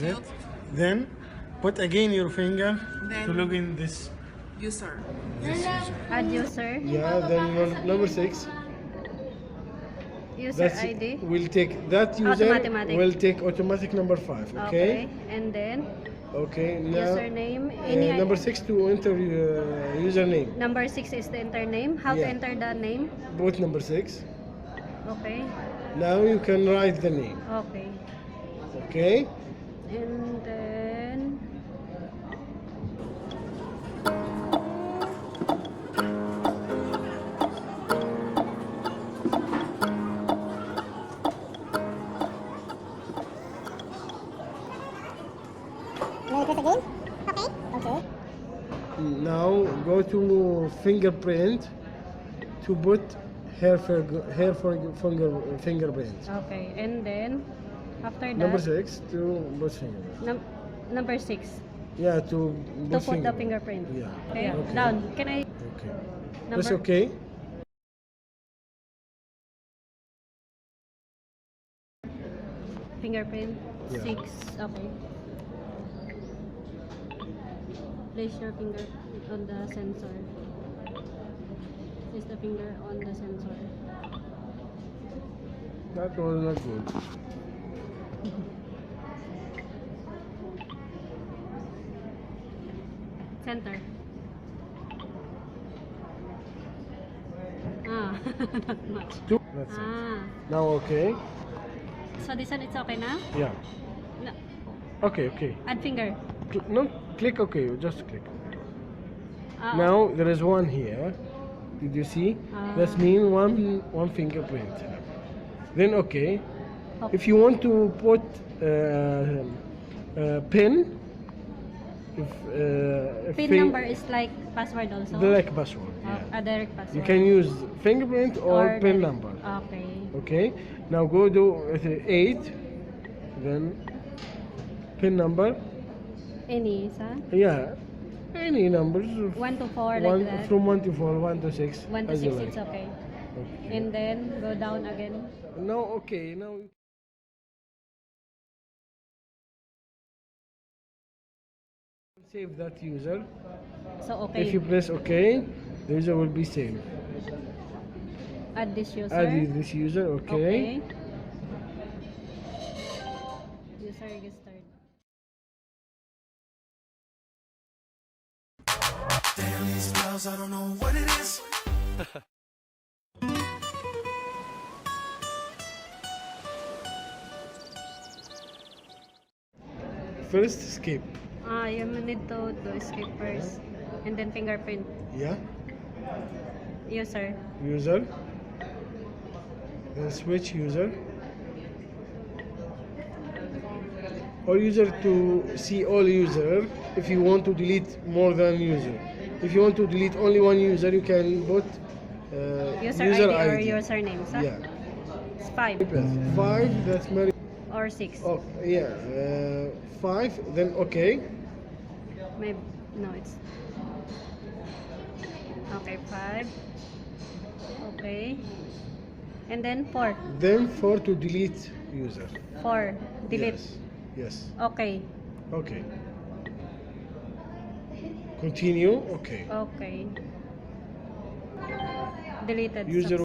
it. Then put again your finger Then- to log in this. User. Add user. Yeah, then number 6. User That's ID. will take that user Automatic. will take automatic number 5. Okay. And then Okay. Now username. Any number 6 to enter username. number 6 is the enter name. How to Yeah. enter the name? Put number 6. Okay. Now you can write the name. Okay. Okay. And then Now go to fingerprint to put fingerprint. okay. And then after that Number 6 to put fingerprint. number 6 Yeah, to to put the fingerprint. fingerprint. Yeah. Okay. Okay. Down. Can I Okay. number That's okay. fingerprint Yeah. 6. Okay. Place your finger on the sensor. Place the finger on the sensor. That was not good. Center. Ah, not much. That's it. Ah. Now okay. So this one it's okay na? Yeah. No. Okay, okay. Add finger. No, click okay. Just click. Ah, Now there is one here. Did you see? That means one fingerprint. Then okay. If you want to put pin, if PIN number is like password also? direct password. Oh, Yeah. a direct password. You can use fingerprint or pin direct. number. Okay. Okay. Now go to 8. Then pin number. Any isa? Yeah. Any numbers. 1 to 4 like that? From 1 to 4, 1 to 6. 1 to as you 6 like. it's okay. Okay. And then go down again. Now okay. Now save that user. So okay. If you press OK, the user will be saved. Add this user. Add this user, okay. User registered. Damn these girls, I don't know what it is. First escape. Ah, you need to do escape first. And then fingerprint. Yeah. User. User. Then switch user. Or user to see all user. If you want to delete more than user. If you want to delete only one user, you can put User, user ID, or ID. username. So Yeah. it's 5 5. That's very. or 6. Oh yeah. 5. Then okay. Maybe no, it's okay. 5. Okay. And then 4. Then 4 to delete user. 4. Delete. Yes. Yes. Okay. Okay. Continue. Okay. Okay. Deleted. User